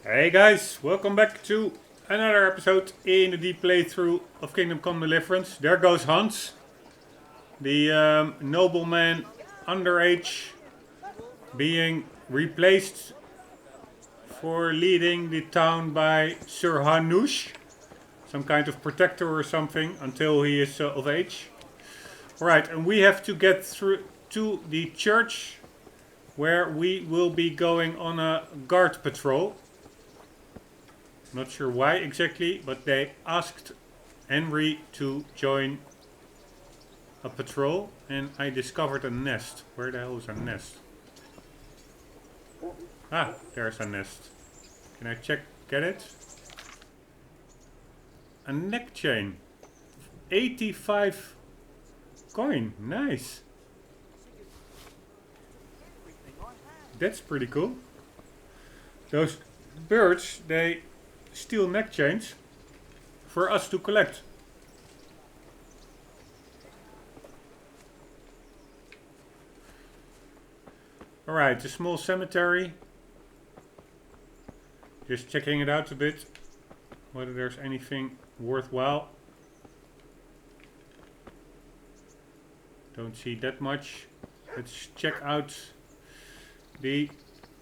Hey guys, welcome back to another episode in the deep playthrough of Kingdom Come Deliverance. There goes Hans, the nobleman underage, being replaced for leading the town by Sir Hanush, some kind of protector or something, until he is of age. Alright, and we have to get through to the church where we will be going on a guard patrol. Not sure why exactly, but they asked Henry to join a patrol and I discovered a nest. Where the hell is a nest? Ah, there's a nest. Can I get it? A neck chain. 85 coin. Nice. That's pretty cool. Those birds, they steal neck chains for us to collect. Alright, a small cemetery. Just checking it out a bit, whether there's anything worthwhile. Don't see that much. Let's check out the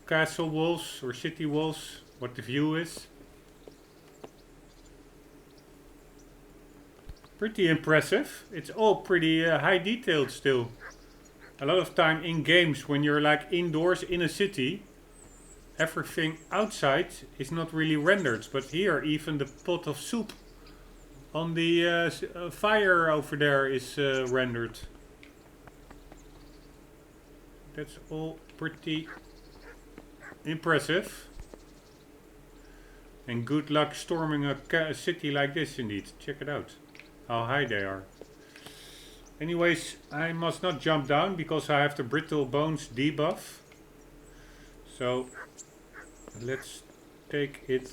castle walls or city walls, what the view is. Pretty impressive. It's all pretty high detailed still. A lot of time in games when you're like indoors in a city, everything outside is not really rendered. But here even the pot of soup on the fire over there is rendered. That's all pretty impressive. And good luck storming a city like this indeed. Check it out. How high they are. Anyways, I must not jump down because I have the brittle bones debuff. So let's take it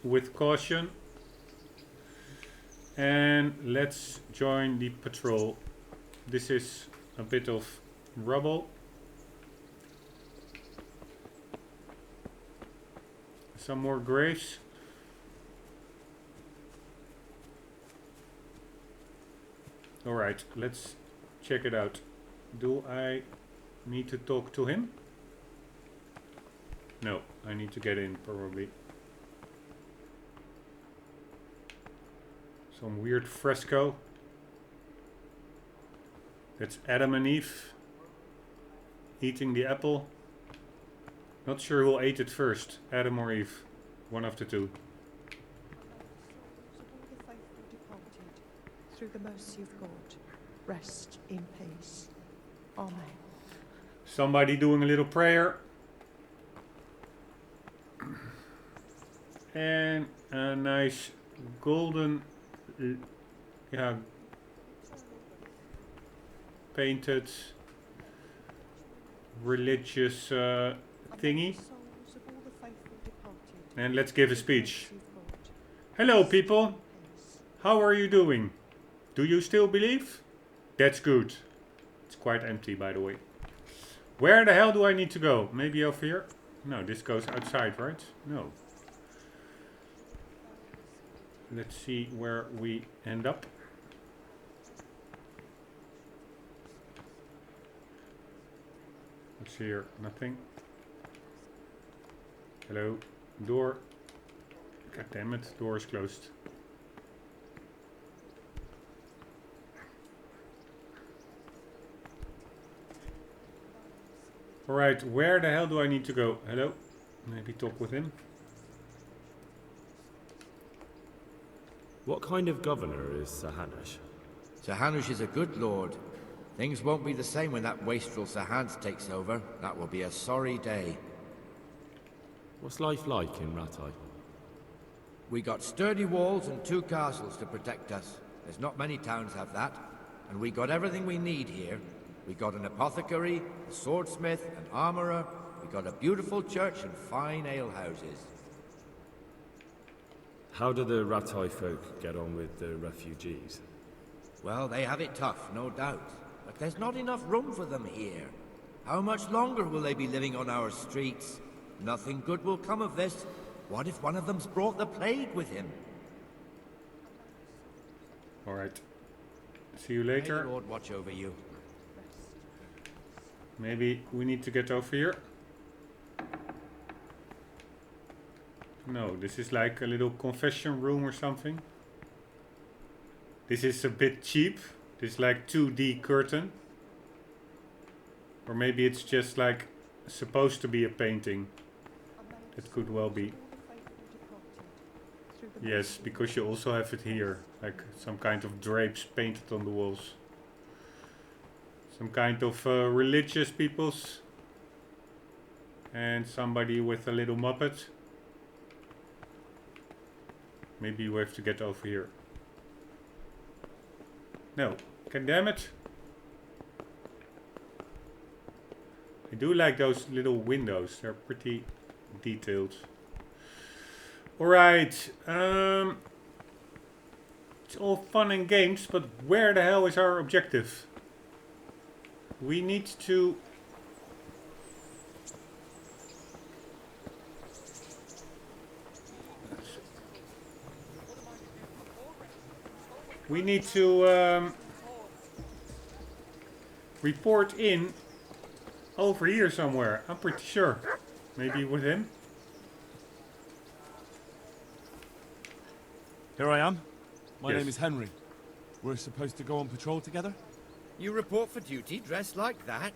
with caution. And let's join the patrol. This is a bit of rubble. Some more graves. Alright, let's check it out. Do I need to talk to him? No, I need to get in probably. Some weird fresco. That's Adam and Eve eating the apple. Not sure who ate it first, Adam or Eve. One of the two. Through the mercy of God, rest in peace. Amen. Somebody doing a little prayer. And a nice golden, painted religious thingy. And let's give a speech. Hello people, how are you doing? Do you still believe? That's good. It's quite empty, by the way. Where the hell do I need to go? Maybe over here? No, this goes outside, right? No. Let's see where we end up. What's here? Nothing. Hello? Door. God damn it, door is closed. Alright, where the hell do I need to go? Hello? Maybe talk with him. What kind of governor is Sir Hanush? Sir Hanush is a good lord. Things won't be the same when that wastrel Sir Hans takes over. That will be a sorry day. What's life like in Rattay? We got sturdy walls and 2 castles to protect us. There's not many towns have that. And we got everything we need here. We got an apothecary, a swordsmith, an armorer. We got a beautiful church and fine alehouses. How do the Rattay folk get on with the refugees? Well, they have it tough, no doubt. But there's not enough room for them here. How much longer will they be living on our streets? Nothing good will come of this. What if one of them's brought the plague with him? Alright. See you May later. the Lord watch over you. Maybe we need to get over here. No, this is like a little confession room or something. This is a bit cheap. This is like 2D curtain. Or maybe it's just like supposed to be a painting. It could well be. Yes, because you also have it here. Like some kind of drapes painted on the walls. Some kind of religious peoples. And somebody with a little muppet. Maybe we have to get over here. No. God damn it. I do like those little windows. They're pretty detailed. Alright. It's all fun and games, but where the hell is our objective? We need to... We need to report in over here somewhere. I'm pretty sure. Maybe with him. Here I am. My Yes. name is Henry. We're supposed to go on patrol together? You report for duty dressed like that?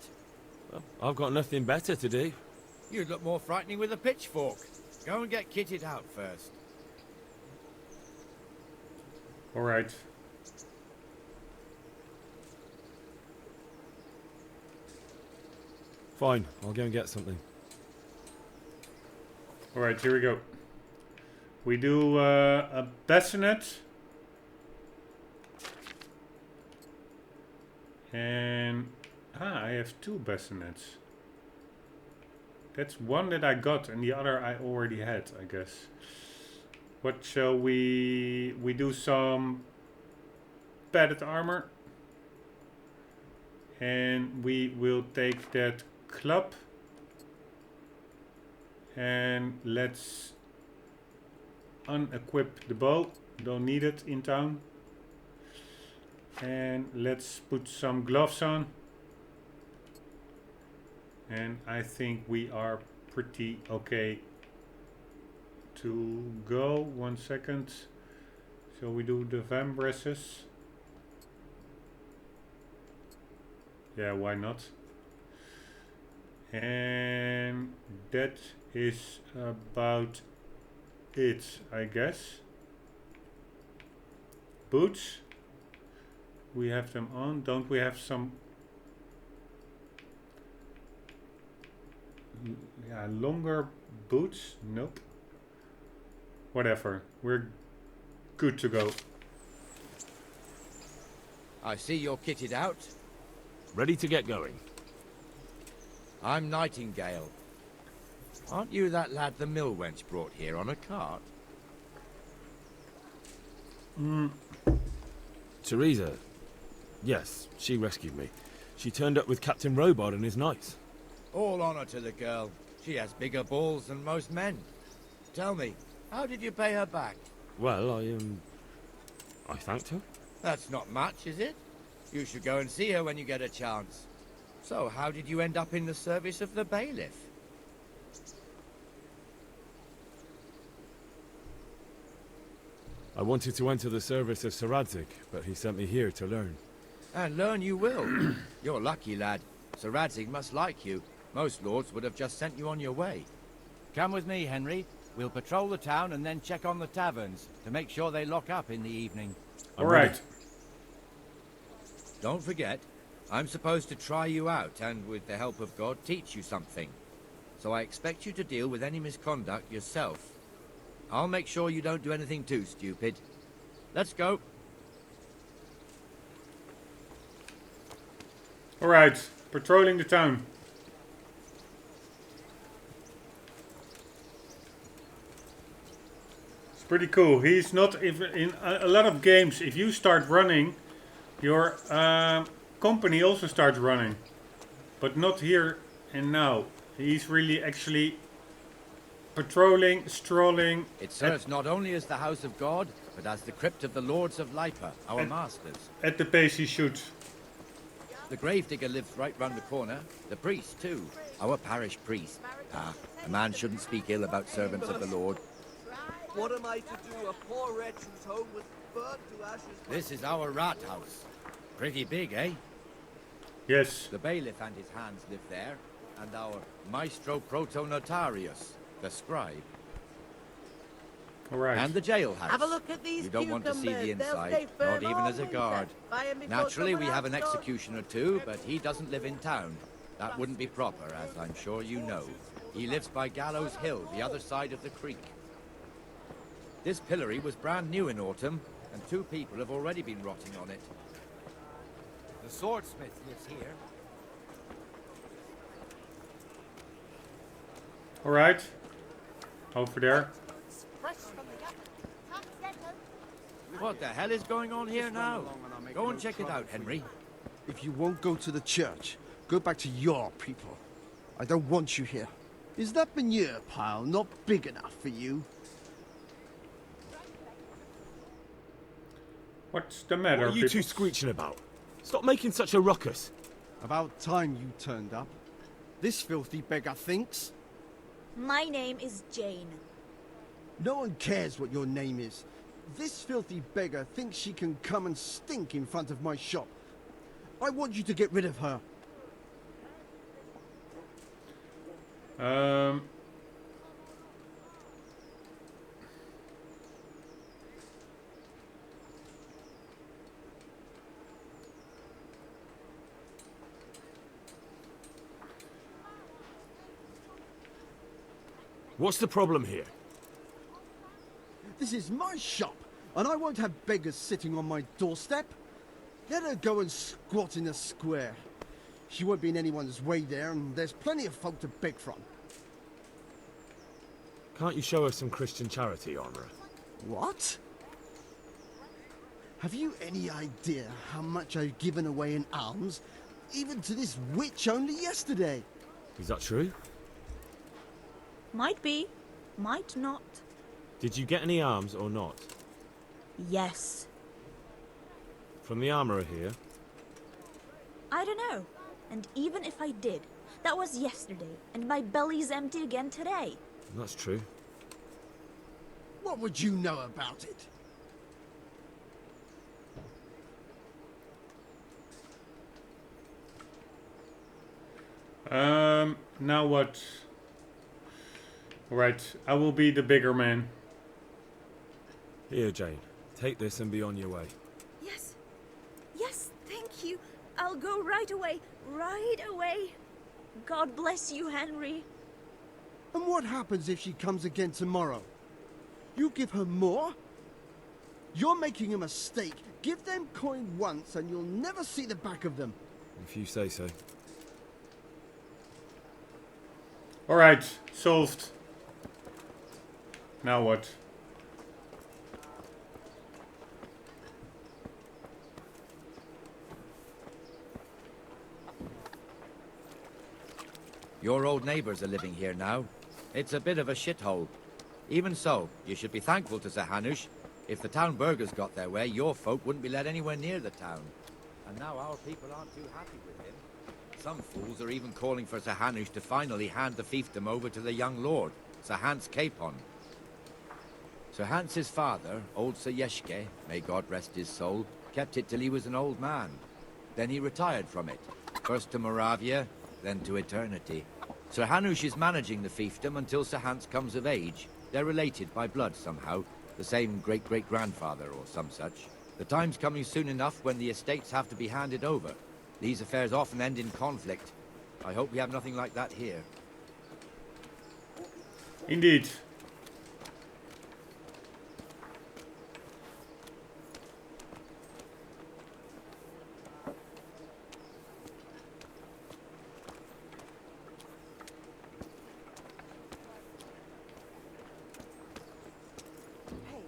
Well, I've got nothing better to do. You'd look more frightening with a pitchfork. Go and get kitted out first. Alright. Fine, I'll go and get something. Alright, here we go. We do a bassinet. And... I have 2 bassinets. That's one that I got and the other I already had, I guess. What shall we... We do some padded armor. And we will take that club. And let's unequip the bow. Don't need it in town. And let's put some gloves on. And I think we are pretty okay to go. 1 second. Shall we do the vambraces? Yeah, why not? And that is about it, I guess. Boots. We have them on. Don't we have some... Yeah, longer boots? Nope. Whatever. We're good to go. I see you're kitted out. Ready to get going. I'm Nightingale. Aren't you that lad the mill wench brought here on a cart? Teresa. Yes, she rescued me. She turned up with Captain Rombbb and his knights. All honor to the girl. She has bigger balls than most men. Tell me, how did you pay her back? Well, I thanked her. That's not much, is it? You should go and see her when you get a chance. So, how did you end up in the service of the bailiff? I wanted to enter the service of Sir Radzig, but he sent me here to learn. And learn you will. You're lucky, lad. Sir Radzig must like you. Most lords would have just sent you on your way. Come with me, Henry. We'll patrol the town and then check on the taverns to make sure they lock up in the evening. Alright. Don't forget, I'm supposed to try you out and, with the help of God, teach you something. So I expect you to deal with any misconduct yourself. I'll make sure you don't do anything too stupid. Let's go. Alright. Patrolling the town. It's pretty cool. He's not... If in a lot of games, if you start running, your company also starts running. But not here and now. He's really actually patrolling, strolling It serves not only as the house of God, but as the crypt of the lords of Lipa, our masters. at the pace he should. The gravedigger lives right round the corner. The priest, too. Our parish priest. Ah, a man shouldn't speak ill about servants of the Lord. What am I to do? A poor wretch whose home was burnt to ashes. This is our rat house. Pretty big, eh? Yes. The bailiff and his hands live there, and our maestro protonotarius, the scribe. Alright. And the jailhouse. Have a look at these You don't want to see the cucumbers. They'll inside, stay firm not even all as a winter. guard. Buy 'em before Naturally, we someone have an else does. executioner too, but he doesn't live in town. That wouldn't be proper, as I'm sure you know. He lives by Gallows Hill, the other side of the creek. This pillory was brand new in autumn, and 2 people have already been rotting on it. The swordsmith lives here. Alright. Over there. What the hell is going on here now? Go and check it out, Henry. If you won't go to the church, go back to your people. I don't want you here. Is that manure pile not big enough for you? What's the matter, What are you two people? screeching about? Stop making such a ruckus. About time you turned up. This filthy beggar thinks. My name is Jane. No one cares what your name is. This filthy beggar thinks she can come and stink in front of my shop. I want you to get rid of her. What's the problem here? This is my shop, and I won't have beggars sitting on my doorstep. Let her go and squat in a square. She won't be in anyone's way there, and there's plenty of folk to beg from. Can't you show us some Christian charity, Armourer? What? Have you any idea how much I've given away in alms, even to this witch only yesterday? Is that true? Might be, might not. Did you get any arms or not? Yes. From the Armourer here? I don't know. And even if I did, that was yesterday, and my belly's empty again today. That's true. What would you know about it? Now what? Right, I will be the bigger man. Here, Jane. Take this and be on your way. Yes. Yes, thank you. I'll go right away. Right away. God bless you, Henry. And what happens if she comes again tomorrow? You give her more? You're making a mistake. Give them coin once and you'll never see the back of them. If you say so. Alright, solved. Now what? Your old neighbours are living here now. It's a bit of a shithole. Even so, you should be thankful to Sir Hanush. If the town burghers got their way, your folk wouldn't be let anywhere near the town. And now our people aren't too happy with him. Some fools are even calling for Sir Hanush to finally hand the fiefdom over to the young lord, Sir Hans Capon. Sir Hans's father, old Sir Yeshke, may God rest his soul, kept it till he was an old man. Then he retired from it, first to Moravia, then to eternity. Sir Hanush is managing the fiefdom until Sir Hans comes of age. They're related by blood somehow, the same great-great-grandfather or some such. The time's coming soon enough when the estates have to be handed over. These affairs often end in conflict. I hope we have nothing like that here. Indeed. Hey,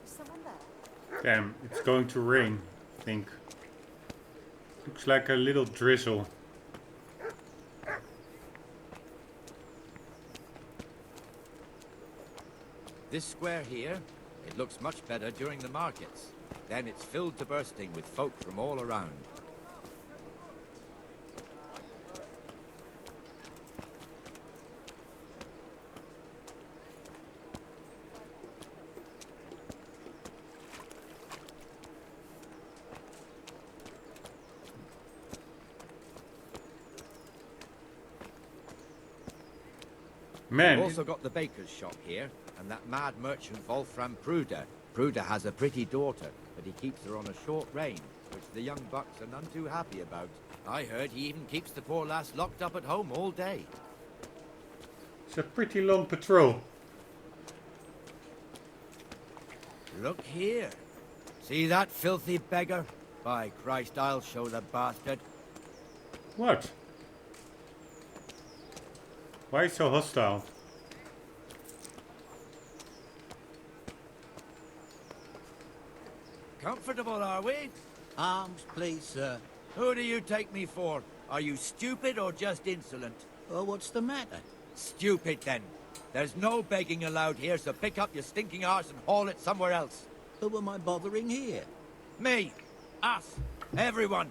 is someone there? Damn, it's going to rain, I think. Looks like a little drizzle. This square here, it looks much better during the markets. Then it's filled to bursting with folk from all around. Man, We've also got the baker's shop here, and that mad merchant Wolfram Pruder. Pruder has a pretty daughter, but he keeps her on a short rein, which the young bucks are none too happy about. I heard he even keeps the poor lass locked up at home all day. it's a pretty long patrol. Look here. See that filthy beggar? By Christ, I'll show the bastard. What? Why so hostile? Comfortable, are we? Arms, please, sir. Who do you take me for? Are you stupid or just insolent? Oh, what's the matter? Stupid, then. There's no begging allowed here, so pick up your stinking arse and haul it somewhere else. Who am I bothering here? Me. Us. Everyone.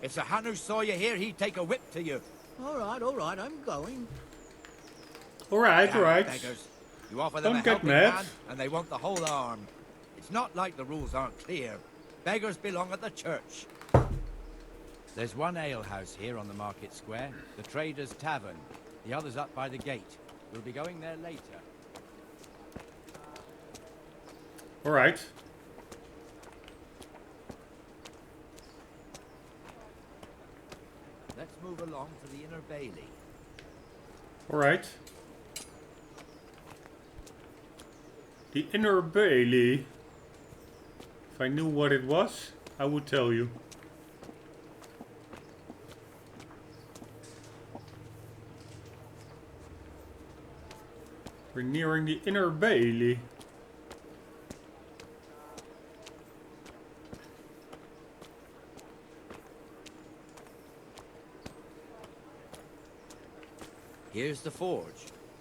If Sir Hanush saw you here, he'd take a whip to you. All right, I'm going. Alright, Damn alright. beggars. You offer them Don't a get helping mad. hand, and they want the whole arm. It's not like the rules aren't clear. Beggars belong at the church. There's one alehouse here on the market square, the Trader's Tavern. The other's up by the gate. We'll be going there later. Alright. Let's move along to the Inner Bailey. Alright. The Inner Bailey. If I knew what it was, I would tell you. We're nearing the Inner Bailey. Here's the forge.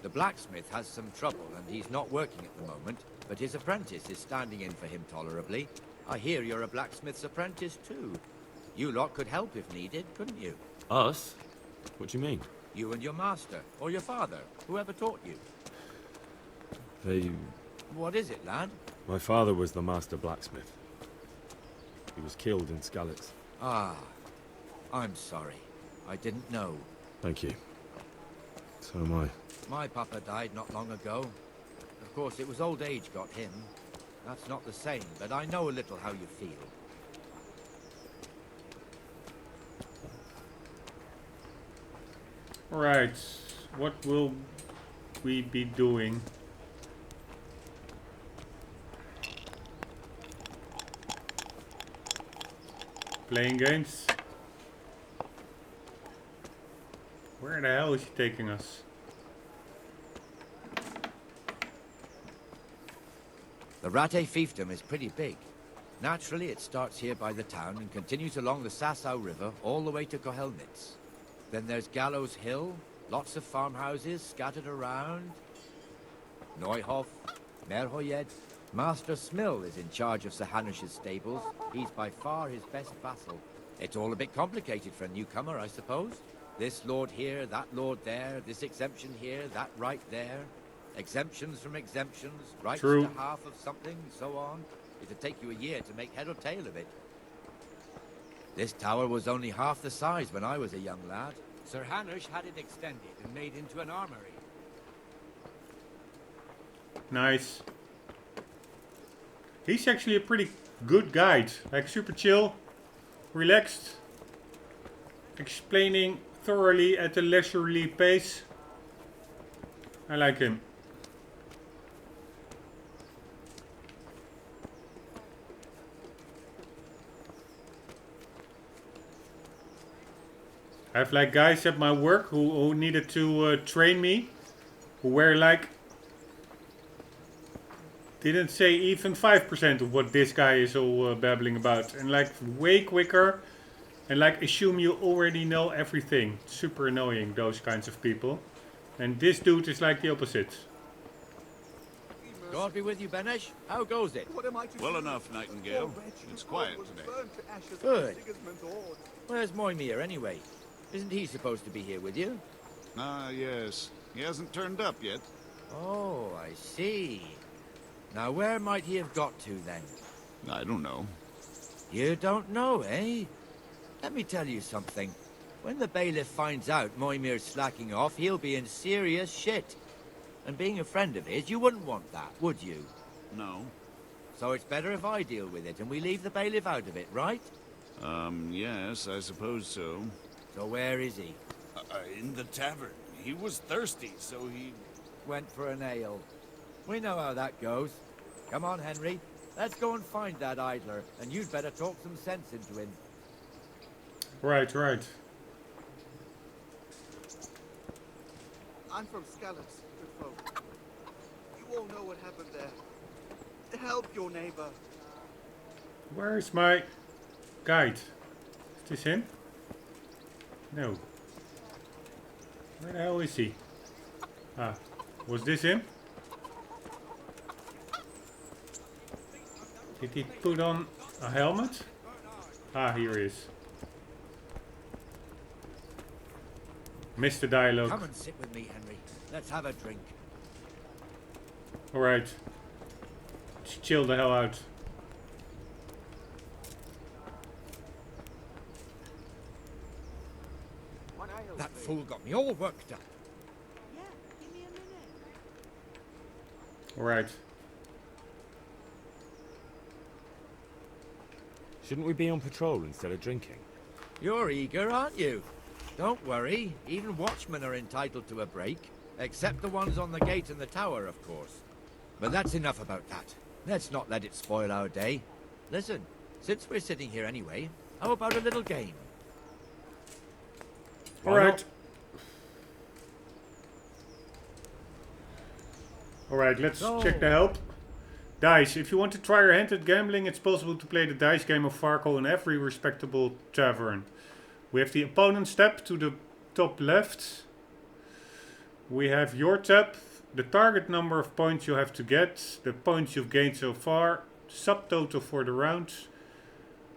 The blacksmith has some trouble and he's not working at the moment, but his apprentice is standing in for him tolerably. I hear you're a blacksmith's apprentice too. You lot could help if needed, couldn't you? Us? What do you mean? You and your master, or your father, whoever taught you. They... What is it, lad? My father was the master blacksmith. He was killed in Skalitz. Ah, I'm sorry. I didn't know. Thank you. So am I. My papa died not long ago. Of course, it was old age got him. That's not the same, but I know a little how you feel. Alright, what will we be doing? Playing games? Where the hell is he taking us? The Rate fiefdom is pretty big. Naturally, it starts here by the town and continues along the Sasau River all the way to Kohelnitz. Then there's Gallows Hill, lots of farmhouses scattered around. Neuhof, Merhoyed. Master Smill is in charge of Sir Hanush's stables. He's by far his best vassal. It's all a bit complicated for a newcomer, I suppose. This lord here, that lord there, this exemption here, that right there. Exemptions from exemptions, rights True. to half of something, so on. It'd take you a year to make head or tail of it. This tower was only half the size when I was a young lad. Sir Hanush had it extended and made into an armory. Nice. He's actually a pretty good guide. Like super chill, relaxed, explaining thoroughly at a leisurely pace. I like him. I have like guys at my work who needed to train me, who were like, didn't say even 5% of what this guy is all babbling about, and like way quicker, and like assume you already know everything. Super annoying, those kinds of people. And this dude is like the opposite. God be with you, Benesh. How goes it? What am I to Well do? enough, Nightingale. Poor wretch whose It's home quiet was today. burned to ashes by Good. Sigismund's horde. Where's Moimir anyway? Isn't he supposed to be here with you? Ah, yes. He hasn't turned up yet. Oh, I see. Now where might he have got to then? I don't know. You don't know, eh? Let me tell you something. When the bailiff finds out Moimir's slacking off, he'll be in serious shit. And being a friend of his, you wouldn't want that, would you? No. So it's better if I deal with it and we leave the bailiff out of it, right? Yes, I suppose so. So where is he? In the tavern. He was thirsty, so he... Went for an ale. We know how that goes. Come on, Henry. Let's go and find that idler, and you'd better talk some sense into him. Right, right. I'm from Scallops, good folk. You all know what happened there. Help your neighbor. Where's my guide? Is this him? No. Where the hell is he? Ah, was this him? Did he put on a helmet? Ah, here he is. Missed the dialogue. Come and sit with me, Henry. Let's have a drink. Alright. Just chill the hell out. That fool got me all worked up. Yeah, give me a minute. Alright. Shouldn't we be on patrol instead of drinking? You're eager, aren't you? Don't worry. Even watchmen are entitled to a break. Except the ones on the gate and the tower, of course. But that's enough about that. Let's not let it spoil our day. Listen, since we're sitting here anyway, how about a little game? Alright. Alright, let's check the help. Dice. If you want to try your hand at gambling, it's possible to play the dice game of Farco in every respectable tavern. We have the opponent's tab to the top left. We have your tab, the target number of points you have to get, the points you've gained so far, subtotal for the round,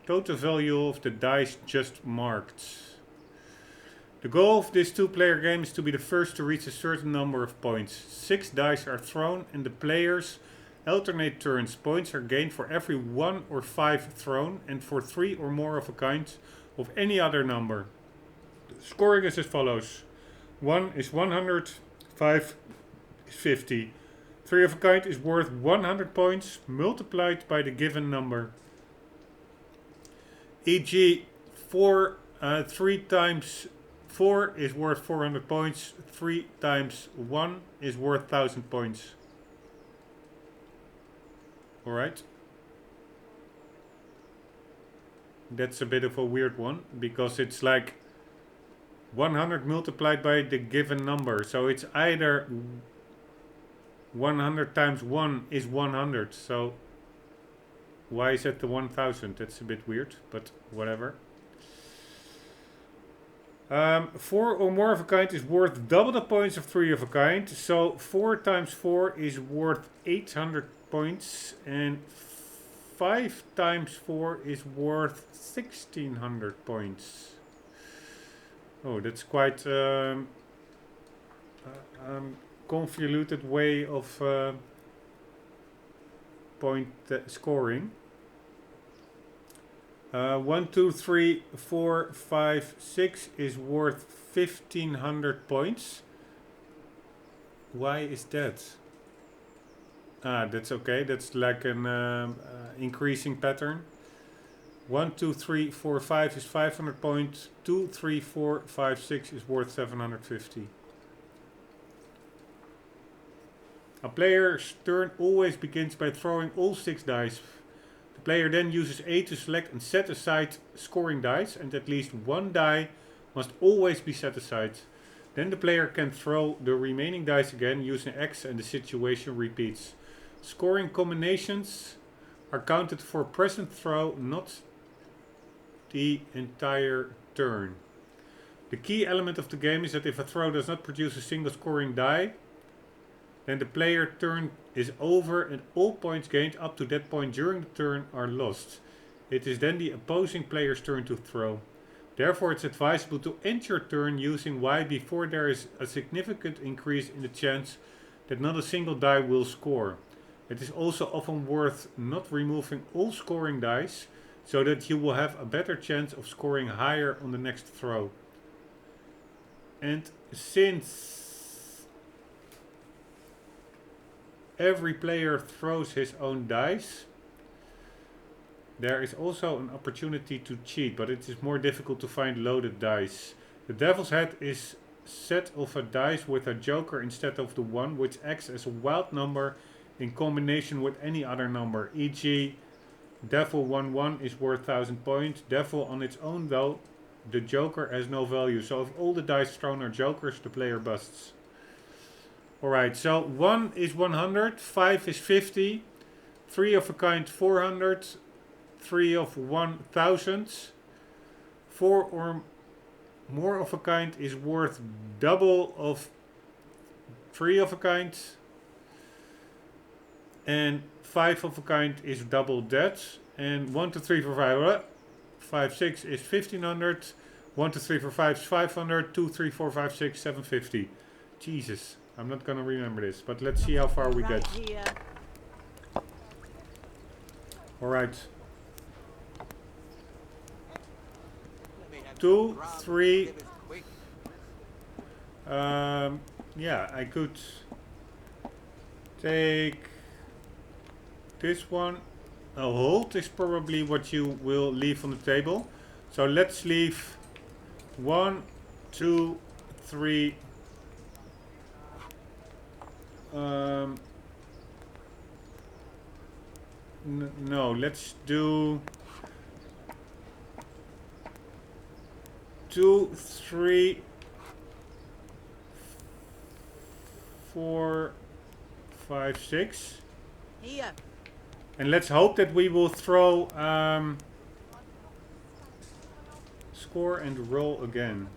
total value of the dice just marked. The goal of this two-player game is to be the first to reach a certain number of points. 6 dice are thrown and the players alternate turns. Points are gained for every 1 or 5 thrown and for 3 or more of a kind of any other number. The scoring is as follows. 1 is 100, 5 is 50. 3 of a kind is worth 100 points multiplied by the given number. E.g. 3 times 4 is worth 400 points. 3 times 1 is worth 1000 points. Alright. That's a bit of a weird one, because it's like 100 multiplied by the given number. So it's either 100 times 1 is 100. So why is it the 1000? That's a bit weird, but whatever. 4 or more of a kind is worth double the points of 3 of a kind. So 4 times 4 is worth 800 points, and 5 times 4 is worth 1600 points. Oh, that's quite convoluted way of point scoring. 1, 2, 3, 4, 5, 6 is worth 1500 points. Why is that? Ah, that's okay. That's like an increasing pattern. 1, 2, 3, 4, 5 is 500 points. 2, 3, 4, 5, 6 is worth 750. A player's turn always begins by throwing all 6 dice. The player then uses A to select and set aside scoring dice, and at least 1 die must always be set aside. Then the player can throw the remaining dice again using X, and the situation repeats. Scoring combinations are counted for present throw, not the entire turn. The key element of the game is that if a throw does not produce a single scoring die, then the player turn is over and all points gained up to that point during the turn are lost. It is then the opposing player's turn to throw. Therefore, it's advisable to end your turn using Y before there is a significant increase in the chance that not a single die will score. It is also often worth not removing all scoring dice, so that you will have a better chance of scoring higher on the next throw. And since every player throws his own dice, there is also an opportunity to cheat, but it is more difficult to find loaded dice. The Devil's Head is set of a dice with a joker instead of the 1, which acts as a wild number in combination with any other number, e.g. Devil 1-1 is worth 1000 points. Devil on its own though, the joker has no value. So if all the dice thrown are jokers, the player busts. Alright, so 1 is 100, 5 is 50, 3 of a kind 400, 3 of 1000, 4 or more of a kind is worth double of 3 of a kind, and 5 of a kind is double that, and 1, 2, 3, 4, 5, 5, 6 is 1500, 1, 2, 3, 4, 5 is 500, 2, 3, 4, 5, 6, 750. Jesus, I'm not gonna remember this, but let's see how far we get. Alright. 2, 3. Yeah, I could take this one. A hold is probably what you will leave on the table. So let's leave 1, 2, 3. No, let's do 2, 3, 4, 5, 6. Here. And let's hope that we will throw score and roll again.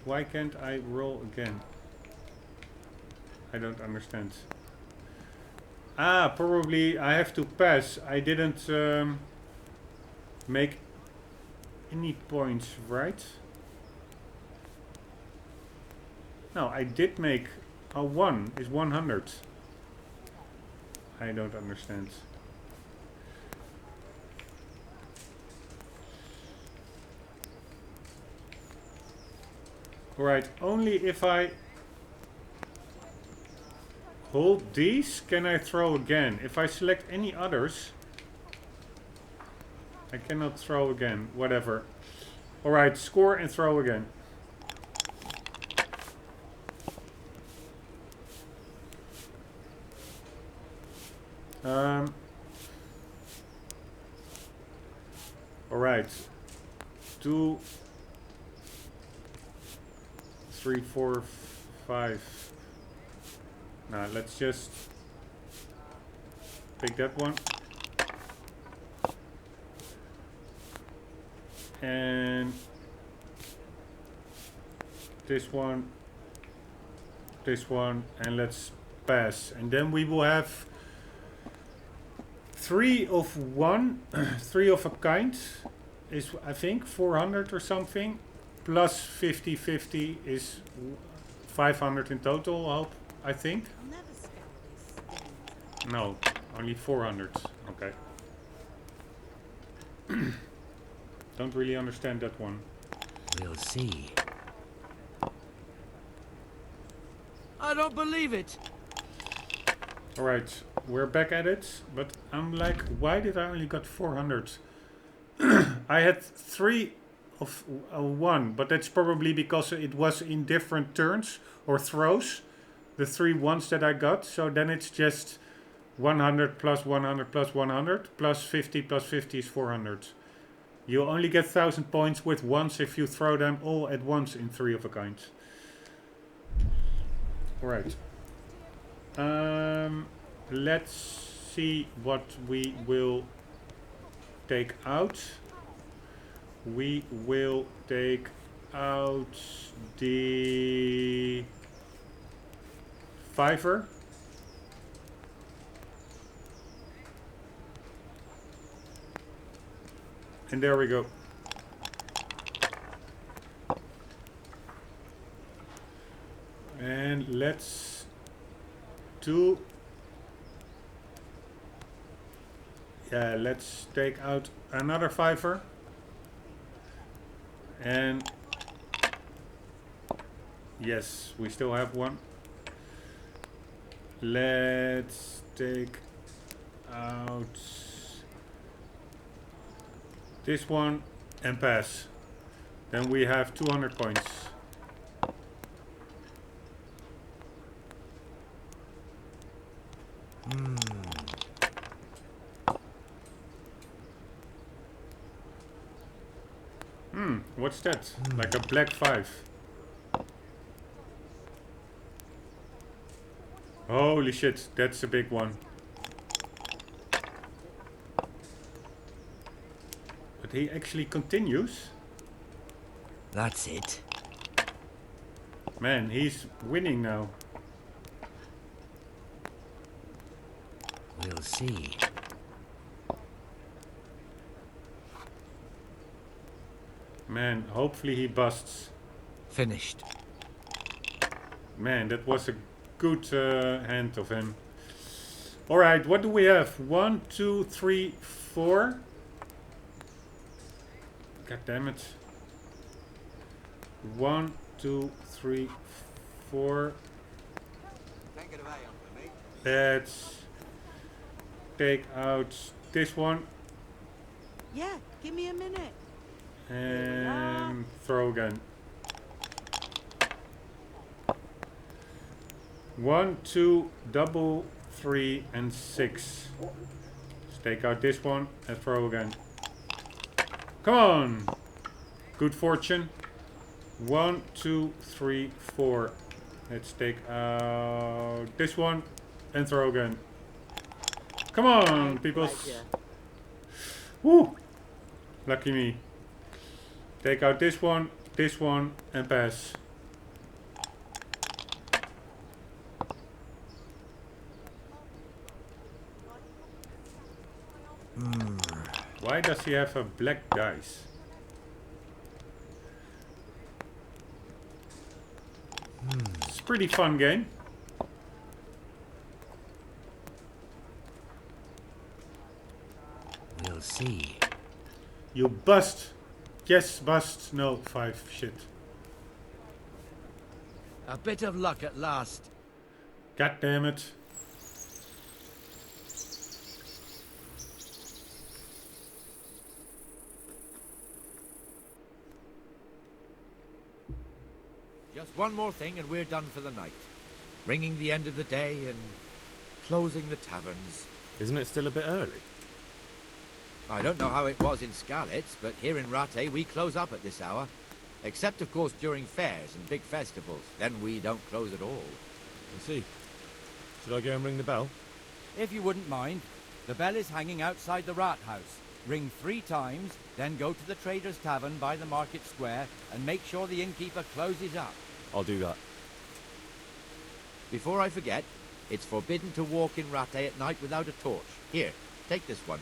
Why can't I roll again? I don't understand. Ah, probably I have to pass. I didn't make any points, right? No, I did make a 1 is 100. I don't understand. Alright, only if I hold these can I throw again. If I select any others, I cannot throw again. Whatever. Alright, score and throw again. Alright. 2, 3, 4, 5. Now let's just pick that one. And this one, and let's pass. And then we will have 3 of 1, 3 of a kind is I think 400 or something, plus 50, 50 is 500 in total, I think. No, only 400. Okay. Don't really understand that one. We'll see. I don't believe it. Alright, we're back at it, but I'm like, why did I only got 400? I had 3 of 1, but that's probably because it was in different turns or throws, the 3 ones that I got, so then it's just 100 plus 100 plus 100 plus 50 is 400. You only get 1000 points with ones if you throw them all at once in 3 of a kind. Alright. Let's see what we will take out. We will take out the fiver. And there we go. And let's do... Yeah, let's take out another fiver. And... Yes, we still have one. Let's take out this one and pass. Then we have 200 points. What's that? Like a black 5. Holy shit, that's a big one. But he actually continues. That's it. Man, he's winning now. We'll see. Man, hopefully he busts. Finished. Man, that was a good hand of him. Alright, what do we have? 1, 2, 3, 4. God damn it. 1, 2, 3, 4. Take it away, Uncle Mate. Let's take out this one Yeah, give me a minute. and throw again. 1, 2, double, 3, and 6. Let's take out this one and throw again. Come on! Good fortune. 1, 2, 3, 4. Let's take out this one and throw again. Come on, people. Woo! Lucky me. Take out this one, and pass. Why does he have a black dice? It's a pretty fun game. We'll see. You bust. Yes, bust. No, 5. Shit. A bit of luck at last. God damn it. Just one more thing and we're done for the night. Ringing the end of the day and closing the taverns. Isn't it still a bit early? I don't know how it was in Skalitz, but here in Rattay we close up at this hour. Except, of course, during fairs and big festivals. Then we don't close at all. I see. Should I go and ring the bell? If you wouldn't mind, the bell is hanging outside the rat house. Ring 3 times, then go to the Trader's Tavern by the market square and make sure the innkeeper closes up. I'll do that. Before I forget, it's forbidden to walk in Rattay at night without a torch. Here, take this one.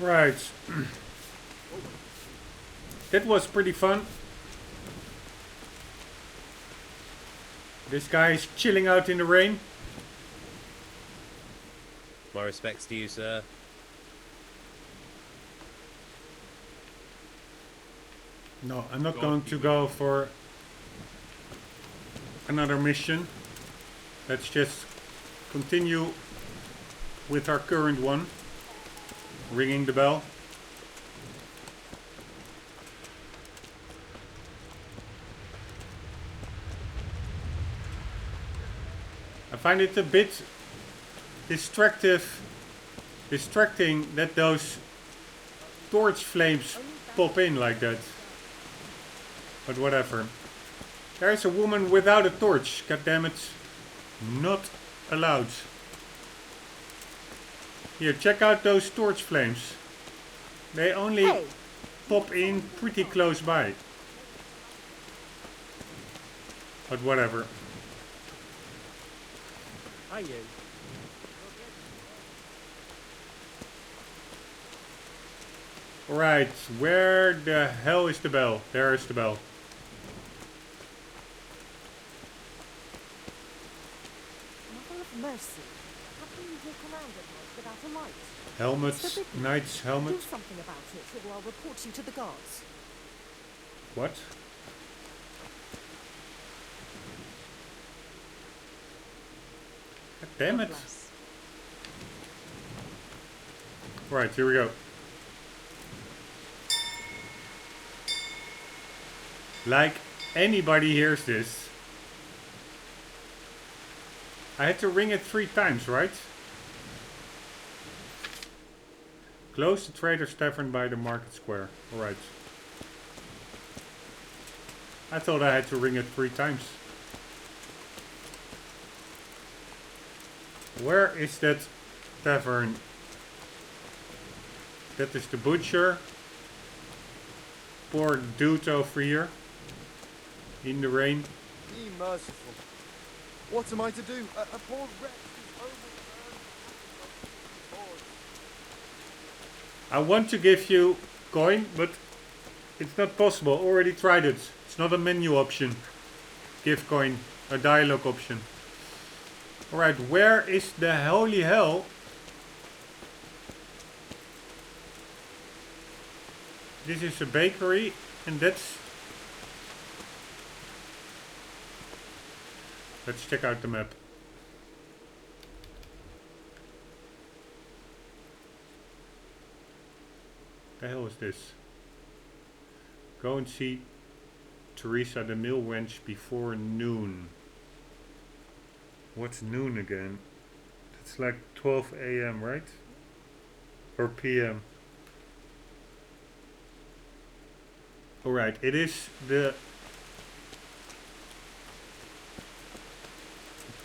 Right. That was pretty fun. This guy is chilling out in the rain. My respects to you, sir. No, I'm not going to go for another mission. Let's just continue with our current one. Ringing the bell. I find it a bit distracting that those torch flames pop in like that. But whatever. There's a woman without a torch. God damn it. Not allowed. Here, check out those torch flames. They only... Hey, pop in pretty close by. But whatever. Are you? Right, where the hell is the bell? There is the bell. Mother of mercy. How can you walk around at night without a light? Helmets, knight's helmet. Do something about it, or I'll report you to the guards. What? God damn it. Right, here we go. Like anybody hears this. I had to ring it 3 times, right? Close the Trader's Tavern by the Market Square. Alright. I thought I had to ring it 3 times. Where is that tavern? That is the butcher. Poor dude over here. In the rain. Be merciful. What am I to do? A poor wretch is overturned. I want to give you coin, but it's not possible. Already tried it. It's not a menu option. Give coin. A dialogue option. Alright, where is the holy hell? This is a bakery, and that's... Let's check out the map. The hell is this? Go and see Teresa the mill wench before noon. What's noon again? It's like 12 a.m., right? Or p.m. Alright, it is the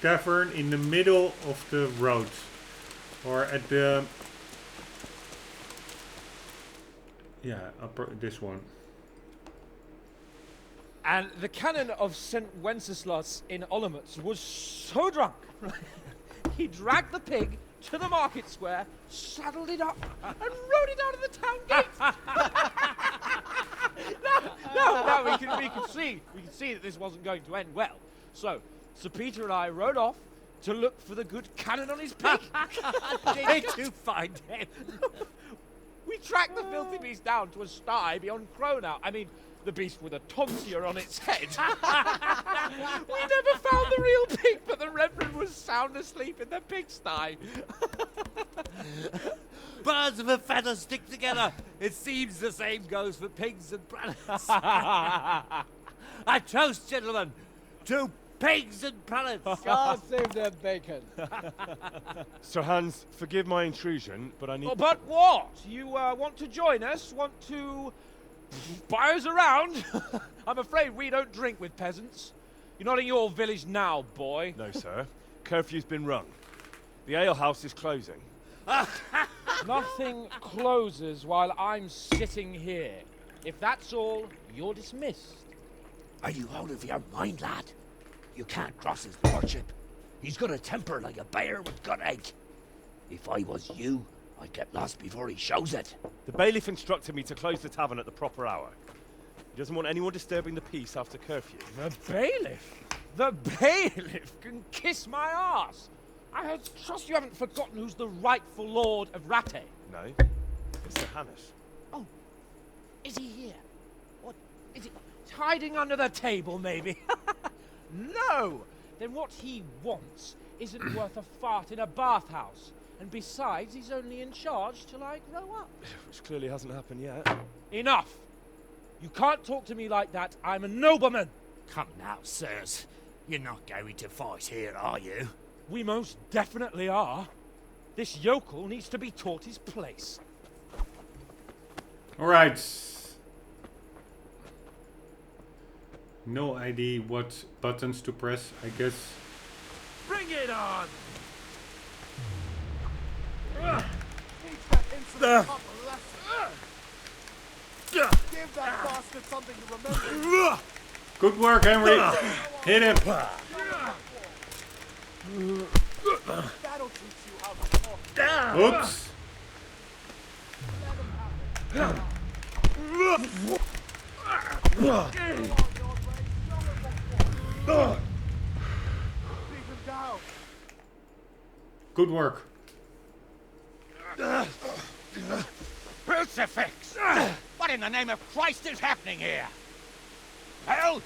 tavern in the middle of the road. Or at the... Yeah, upper, this one. And the canon of St. Wenceslas in Olomouc was so drunk, he dragged the pig to the market square, saddled it up, and rode it out of the town gate. No, we could see that this wasn't going to end well. So, Sir Peter and I rode off to look for the good canon on his pig. Did you find him? We tracked the filthy beast down to a sty beyond Cronau. I mean, the beast with a tonsure on its head. We never found the real pig, but the Reverend was sound asleep in the pigsty. Birds of a feather stick together. It seems the same goes for pigs and prelates. I toast, gentlemen, to pigs and prelates. God save their bacon. Sir Hans, forgive my intrusion, but I need... Oh, but what? You want to join us? Want to buy us around? I'm afraid we don't drink with peasants. You're not in your village now, boy. No, sir. Curfew's been rung. The alehouse is closing. Nothing closes while I'm sitting here. If that's all, you're dismissed. Are you out of your mind, lad? You can't cross his lordship. He's got a temper like a bear with gut ache. If I was you, I'd get lost before he shows it. The bailiff instructed me to close the tavern at the proper hour. He doesn't want anyone disturbing the peace after curfew. The bailiff? The bailiff can kiss my arse. I trust you haven't forgotten who's the rightful lord of Rattay. No, it's Sir Hannes. Oh, is he here? What, is he hiding under the table, maybe? No! Then what he wants isn't worth a fart in a bathhouse. And besides, he's only in charge till I grow up. Which clearly hasn't happened yet. Enough! You can't talk to me like that. I'm a nobleman. Come now, sirs. You're not going to fight here, are you? We most definitely are. This yokel needs to be taught his place. Alright. No idea what buttons to press, I guess. Bring it on! Give that bastard something to remember. Good work, Henry. Hit him. That'll teach you how to talk. Oops. Good work. Crucifix! What in the name of Christ is happening here? Hell?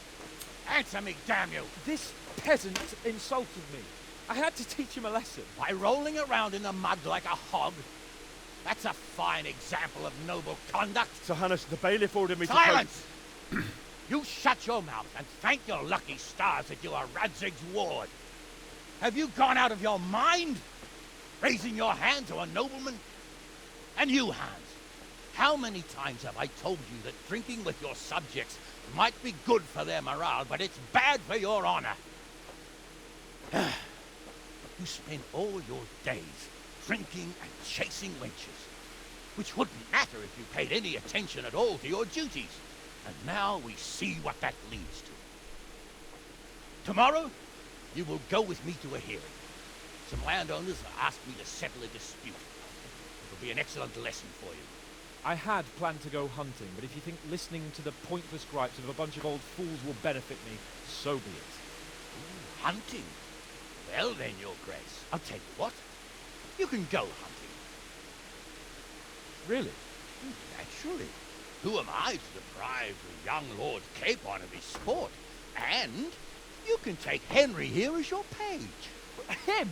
Answer me, damn you! This peasant insulted me. I had to teach him a lesson. By rolling around in the mud like a hog? That's a fine example of noble conduct. Sir Hanush, the bailiff ordered me Silence! You shut your mouth and thank your lucky stars that you are Radzig's ward. Have you gone out of your mind? Raising your hand to a nobleman? And you, Hans, how many times have I told you that drinking with your subjects might be good for their morale, but it's bad for your honor? You spend all your days drinking and chasing wenches, which wouldn't matter if you paid any attention at all to your duties. And now we see what that leads to. Tomorrow, you will go with me to a hearing. Some landowners have asked me to settle a dispute. It will be an excellent lesson for you. I had planned to go hunting, but if you think listening to the pointless gripes of a bunch of old fools will benefit me, so be it. Ooh, hunting? Well then, Your Grace, I'll tell you what. You can go hunting. Really? Naturally. Who am I to deprive the young Lord Capon of his sport? And you can take Henry here as your page. Him?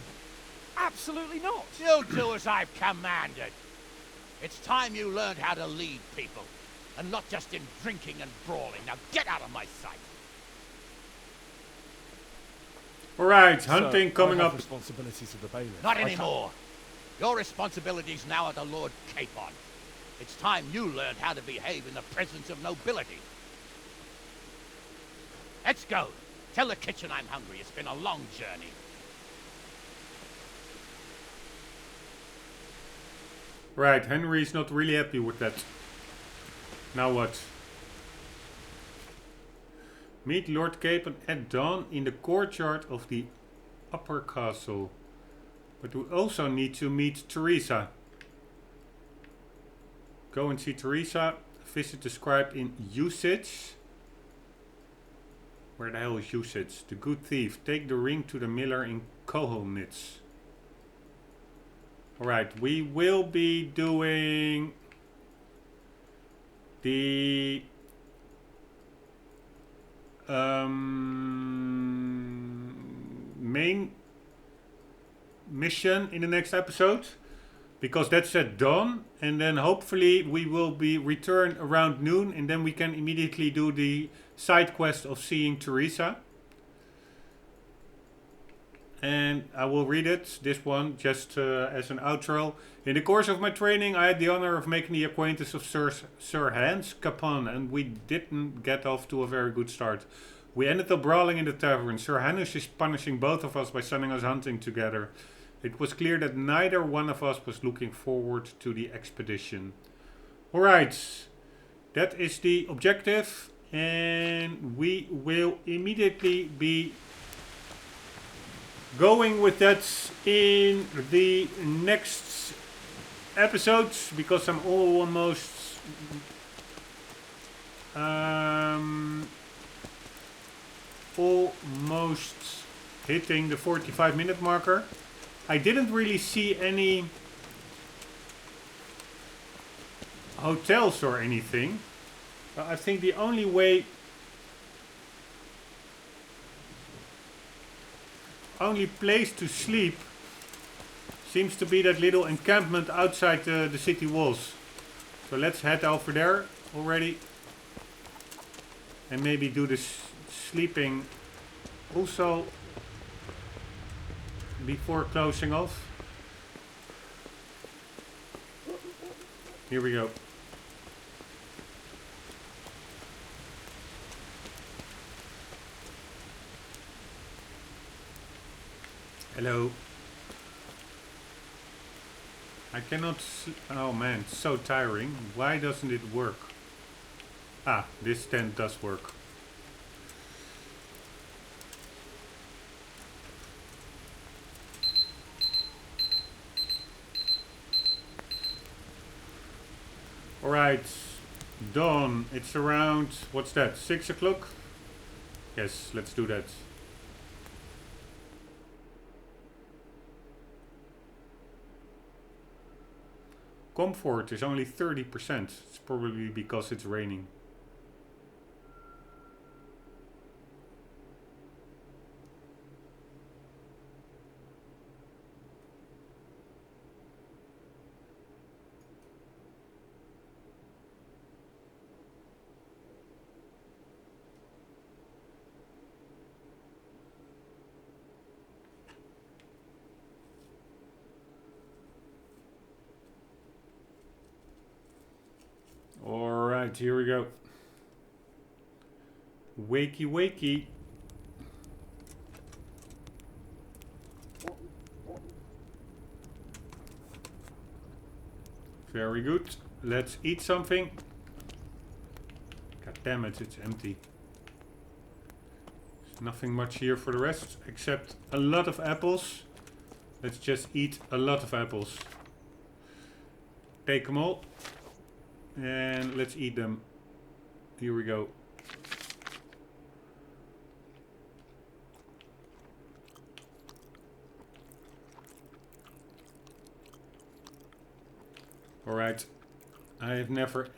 Absolutely not. You do as I've commanded. It's time you learned how to lead people, and not just in drinking and brawling. Now get out of my sight. Alright, hunting Sir, coming I have up. responsibilities of the bailiff. Not anymore. Your responsibilities now are the Lord Capon. It's time you learned how to behave in the presence of nobility. Let's go. Tell the kitchen I'm hungry. It's been a long journey. Right, Henry's not really happy with that. Now what? Meet Lord Capon at dawn in the courtyard of the upper castle. But we also need to meet Teresa. Go and see Teresa. Visit described in usage. Where the hell is usage? The good thief. Take the ring to the miller in Koholnitz. Alright, we will be doing the main mission in the next episode, because that's at dawn, and then hopefully we will be returned around noon, and then we can immediately do the side quest of seeing Teresa. And I will read it, this one, just as an outro. In the course of my training, I had the honor of making the acquaintance of Sir Hans Capon, and we didn't get off to a very good start. We ended up brawling in the tavern. Sir Hanush is punishing both of us by sending us hunting together. It was clear that neither one of us was looking forward to the expedition. Alright, that is the objective, and we will immediately be going with that in the next episodes, because I'm almost hitting the 45-minute marker. I didn't really see any hotels or anything. I think the only way, only place to sleep seems to be that little encampment outside the city walls. So let's head over there already and maybe do this sleeping also before closing off. Here we go. Hello. I cannot oh man, it's so tiring. Why doesn't it work? Ah, this tent does work. Alright, dawn. It's around, what's that, 6 o'clock? Yes, let's do that. Comfort is only 30%. It's probably because it's raining. Alright, here we go. Wakey wakey. Very good. Let's eat something. God damn it, it's empty. There's nothing much here for the rest except a lot of apples. Let's just eat a lot of apples. Take them all. And let's eat them. Here we go. Alright. I have never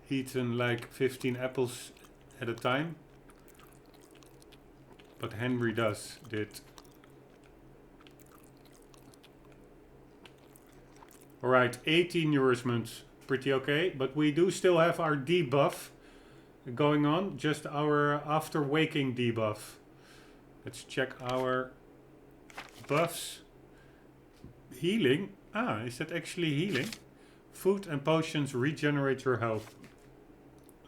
eaten like 15 apples at a time. But Henry did. Alright, 18 nourishment. Pretty okay, but we do still have our debuff going on, just our after waking debuff. Let's check our buffs. Healing. Ah, is that actually healing? Food and potions regenerate your health.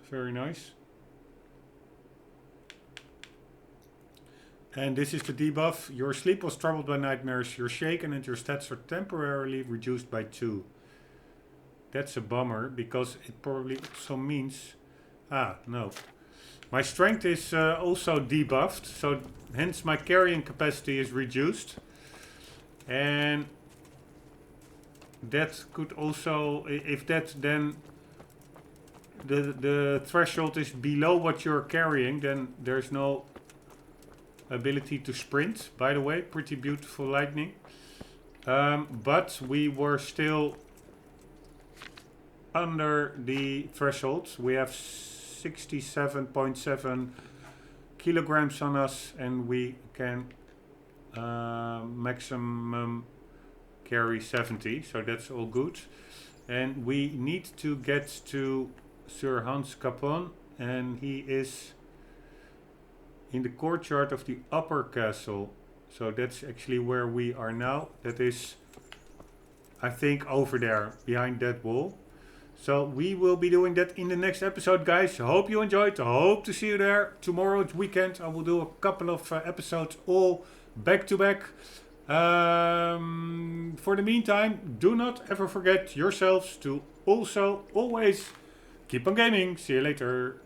Very nice. And this is the debuff. Your sleep was troubled by nightmares. You're shaken and your stats are temporarily reduced by 2. That's a bummer, because it probably also means... Ah, no. My strength is also debuffed, so hence my carrying capacity is reduced. And that could also... If that then... The threshold is below what you're carrying, then there's no ability to sprint. By the way, pretty beautiful lightning. But we were still... under the threshold. We have 67.7 kilograms on us, and we can maximum carry 70, so that's all good. And we need to get to Sir Hans Capon, and he is in the courtyard of the upper castle. So that's actually where we are now. That is, I think, over there behind that wall. So we will be doing that in the next episode, guys. Hope you enjoyed. Hope to see you there. Tomorrow it's weekend. I will do a couple of episodes all back to back. For the meantime, do not ever forget yourselves to also always keep on gaming. See you later.